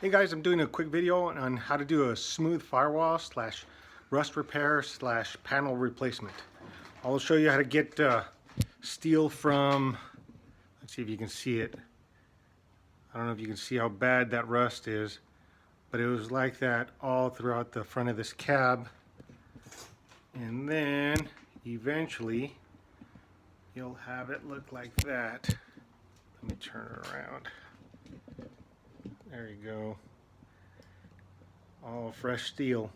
Hey guys, I'm doing a quick video on how to do a smooth firewall slash rust repair slash panel replacement. I'll show you how to get steel from, let's see if you can see it. I don't know if you can see how bad that rust is, but it was like that all throughout the front of this cab. And then eventually you'll have it look like that. Let me turn it around. There you go. All fresh steel.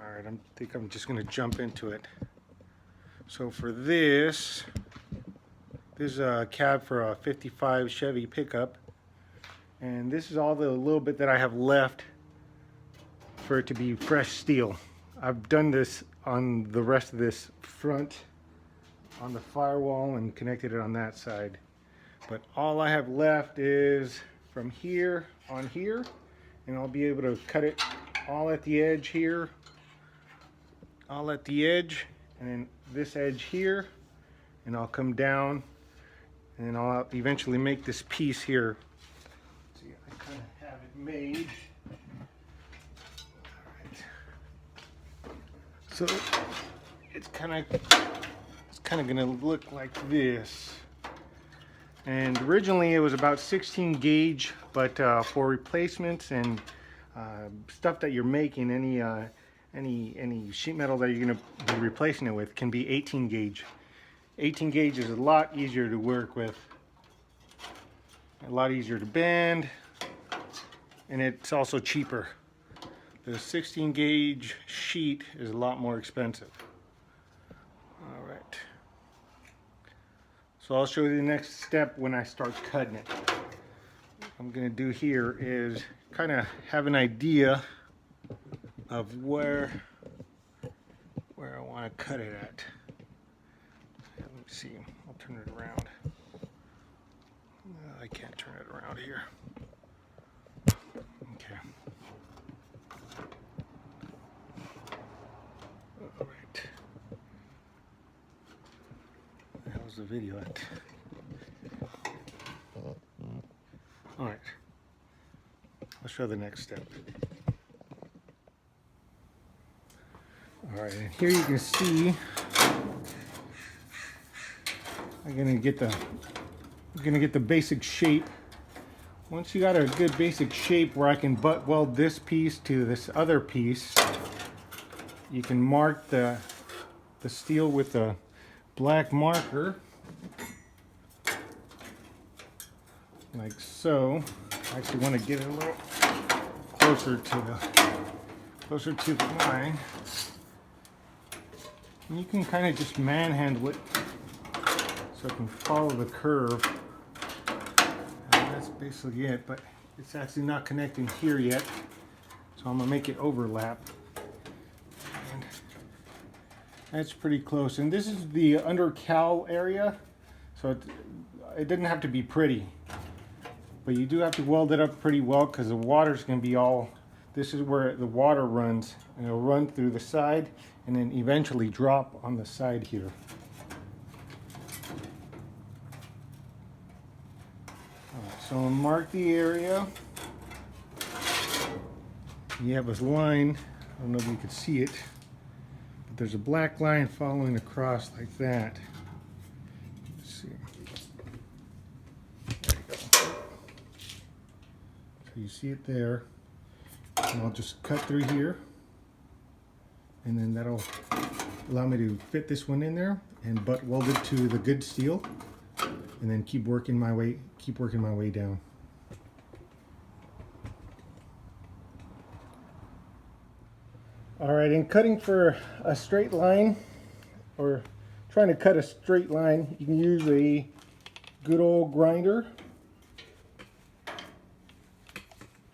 Alright, I think I'm just going to jump into it. So for this is a cab for a 55 Chevy pickup. And this is all the little bit that I have left for it to be fresh steel. I've done this on the rest of this front on the firewall and connected it on that side. But all I have left is from here on here, and I'll be able to cut it all at the edge here, all at the edge, and then this edge here, and I'll come down, and I'll eventually make this piece here. See, I kind of have it made. All right. So it's kind of gonna look like this. And originally it was about 16 gauge, but for replacements and stuff that you're making, any sheet metal that you're going to be replacing it with can be 18 gauge. 18 gauge is a lot easier to work with, a lot easier to bend, and it's also cheaper. The 16 gauge sheet is a lot more expensive. All right. So I'll show you the next step when I start cutting it. What I'm going to do here is kind of have an idea of where I want to cut it at. Let me see. I'll turn it around. I can't turn it around here. Okay. All right. How's the video at? All right, I'll show the next step. All right, and here you can see I'm gonna get the basic shape. Once you got a good basic shape where I can butt weld this piece to this other piece, you can mark the steel with a black marker, like so. I actually want to get it a little closer to the line. And you can kind of just manhandle it so it can follow the curve. And that's basically it, but it's actually not connecting here yet, so I'm going to make it overlap. And that's pretty close. And this is the under cowl area, so it didn't have to be pretty. But you do have to weld it up pretty well because the water's going to be all, this is where the water runs, and it'll run through the side and then eventually drop on the side here. Alright, so I'll mark the area. You have a line, I don't know if you can see it, but there's a black line following across like that. Let's see. You see it there, and I'll just cut through here, and then that'll allow me to fit this one in there and butt weld it to the good steel, and then keep working my way down. All right, in cutting for a straight line, or trying to cut a straight line, you can use a good old grinder.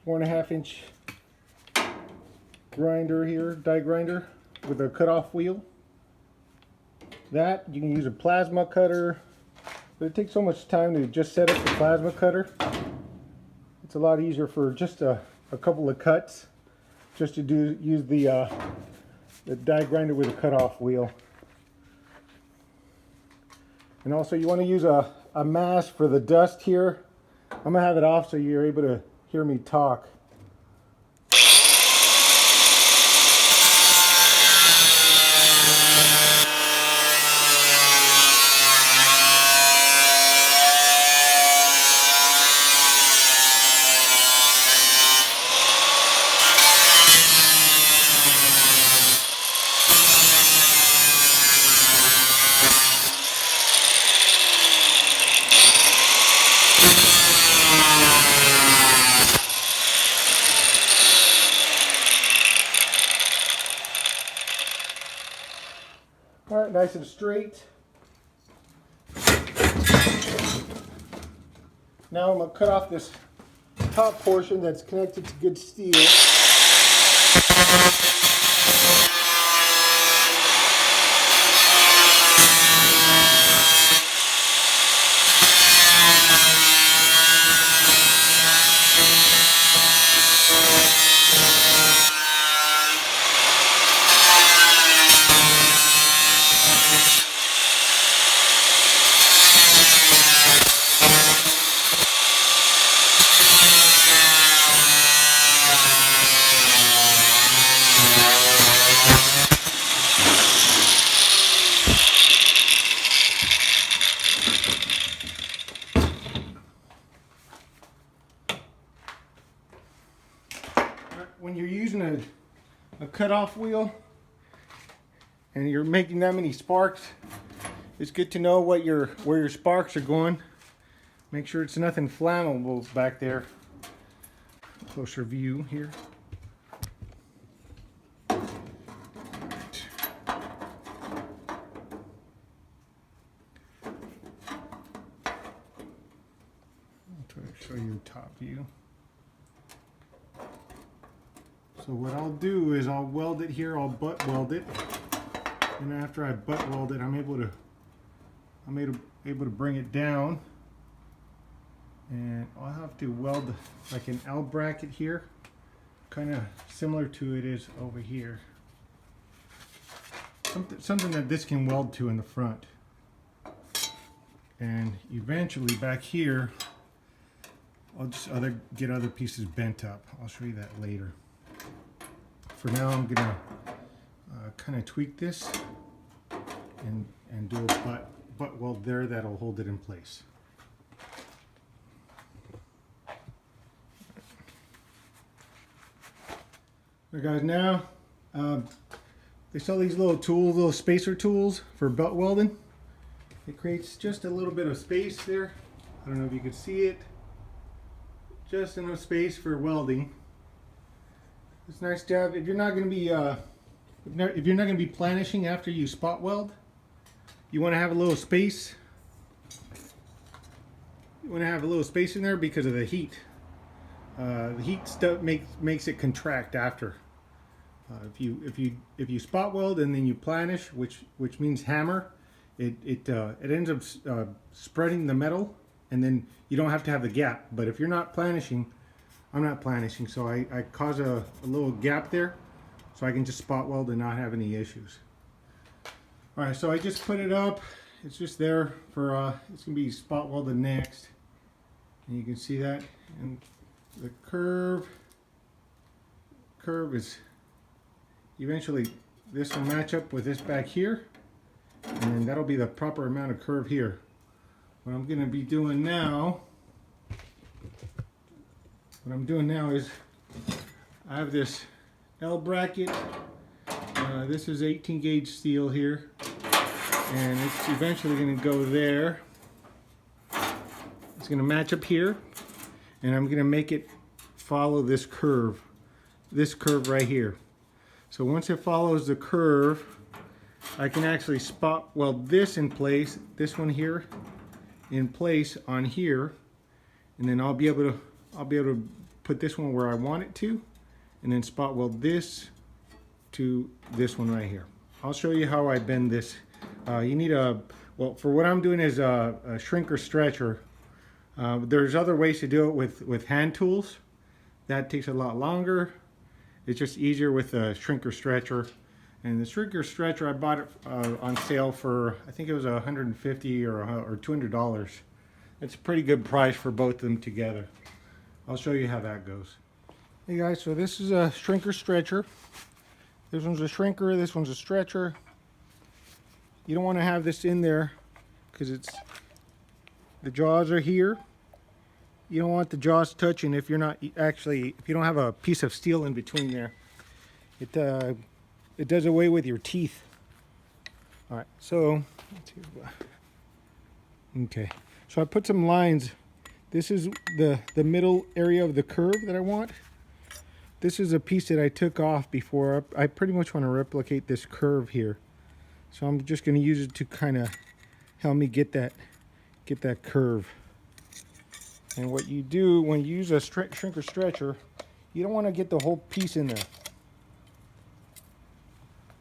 4.5 inch grinder here, die grinder with a cutoff wheel. That you can use a plasma cutter, but it takes so much time to just set up the plasma cutter. It's a lot easier for just a couple of cuts, just to use the die grinder with a cutoff wheel. And also you want to use a mask for the dust here. I'm gonna have it off so you're able to hear me talk. All right, nice and straight. Now I'm going to cut off this top portion that's connected to good steel. When you're using a cutoff wheel and you're making that many sparks, it's good to know where your sparks are going. Make sure it's nothing flammable back there. Closer view here. I'll try to show you top view. So what I'll do is I'll weld it here, I'll butt weld it, and after I butt weld it, I'm able to bring it down, and I'll have to weld like an L bracket here, kind of similar to it is over here. Something that this can weld to in the front, and eventually back here, I'll just get other pieces bent up. I'll show you that later. For now, I'm gonna kind of tweak this and do a butt weld there that'll hold it in place. Alright guys, now they sell these little tools, little spacer tools for butt welding. It creates just a little bit of space there. I don't know if you can see it. Just enough space for welding. It's a nice job. If you're not going to be if you're not going to be planishing after you spot weld, you want to have a little space. You want to have a little space in there because of the heat. The heat stuff makes it contract after. If you spot weld and then you planish, which means hammer, it ends up spreading the metal, and then you don't have to have the gap. But if you're not planishing, I'm not planishing, so I cause a little gap there so I can just spot weld and not have any issues. Alright, so I just put it up. It's just there for, it's going to be spot welded next. And you can see that. And the curve is, eventually this will match up with this back here. And then that'll be the proper amount of curve here. What I'm going to be doing now, is I have this L bracket. This is 18 gauge steel here, and it's eventually going to go there. It's going to match up here, and I'm going to make it follow this curve right here. So once it follows the curve, I can actually spot weld this in place, this one here in place on here, and then I'll be able to put this one where I want it to, and then spot weld this to this one right here. I'll show you how I bend this. You need well, for what I'm doing is a shrinker stretcher. There's other ways to do it with hand tools. That takes a lot longer. It's just easier with a shrinker stretcher. And the shrinker stretcher, I bought it on sale for, I think it was $150 or $200. It's a pretty good price for both of them together. I'll show you how that goes. Hey guys, so this is a shrinker stretcher. This one's a shrinker, this one's a stretcher. You don't want to have this in there because the jaws are here. You don't want the jaws touching if you're not if you don't have a piece of steel in between there. It does away with your teeth. All right, so okay, so I put some lines. This is the middle area of the curve that I want. This is a piece that I took off before. I pretty much want to replicate this curve here. So I'm just going to use it to kind of help me get that curve. And what you do when you use a shrinker stretcher, you don't want to get the whole piece in there.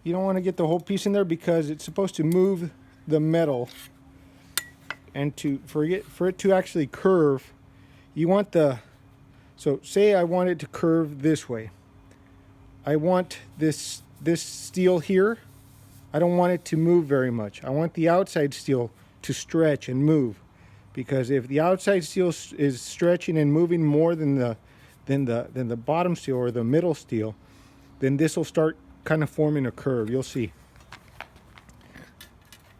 You don't want to get the whole piece in there because it's supposed to move the metal. And for it to actually curve, you want so say I want it to curve this way. I want this steel here. I don't want it to move very much. I want the outside steel to stretch and move, because if the outside steel is stretching and moving more than the bottom steel or the middle steel, then this will start kind of forming a curve. You'll see.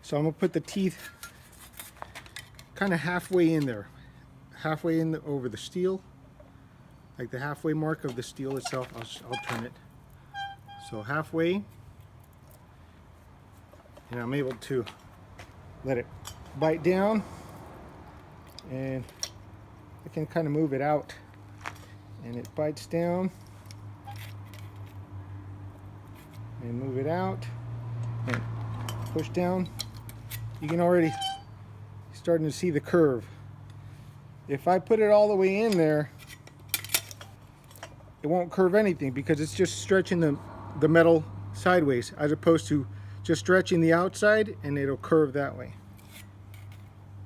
So I'm gonna put the teeth kind of halfway in there, halfway in over the steel, like the halfway mark of the steel itself. I'll turn it. So halfway, and I'm able to let it bite down, and I can kind of move it out, and it bites down, and move it out, and push down. You can already starting to see the curve. If I put it all the way in there, it won't curve anything because it's just stretching the metal sideways, as opposed to just stretching the outside, and it'll curve that way.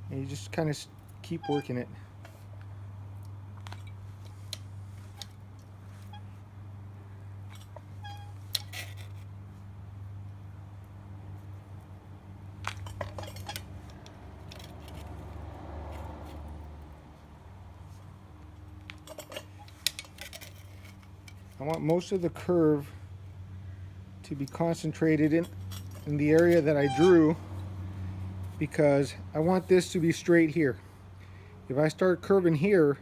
And you just kind of keep working it. I want most of the curve to be concentrated in the area that I drew, because I want this to be straight here. If I start curving here,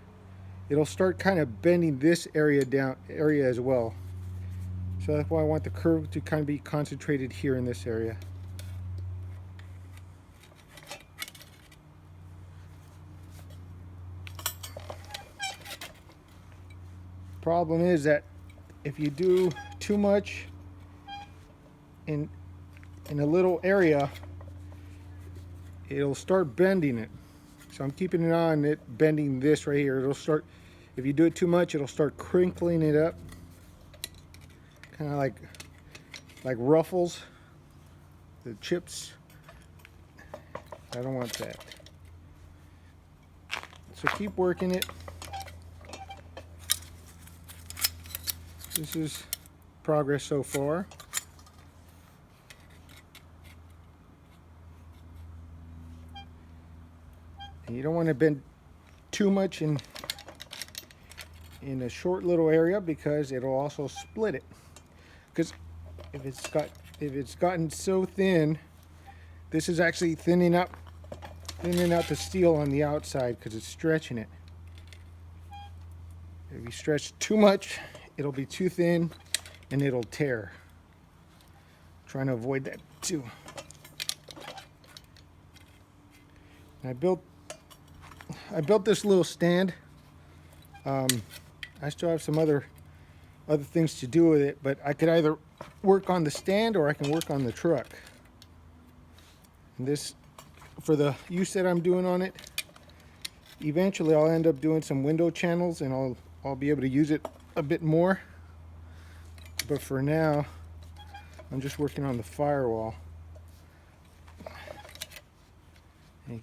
it'll start kind of bending this area as well. So that's why I want the curve to kind of be concentrated here in this area. Problem is that if you do too much in a little area, it'll start bending it. So I'm keeping an eye on it bending this right here. It'll start, if you do it too much, it'll start crinkling it up, kind of like ruffles, the chips. I don't want that. So keep working it. This is progress so far. And you don't want to bend too much in a short little area, because it'll also split it. Because if it's gotten so thin, this is actually thinning out the steel on the outside because it's stretching it. If you stretch too much, it'll be too thin and it'll tear. I'm trying to avoid that too. And I built this little stand. I still have some other things to do with it, but I could either work on the stand or I can work on the truck. And this, for the use that I'm doing on it, eventually I'll end up doing some window channels, and I'll be able to use it a bit more. But for now, I'm just working on the firewall.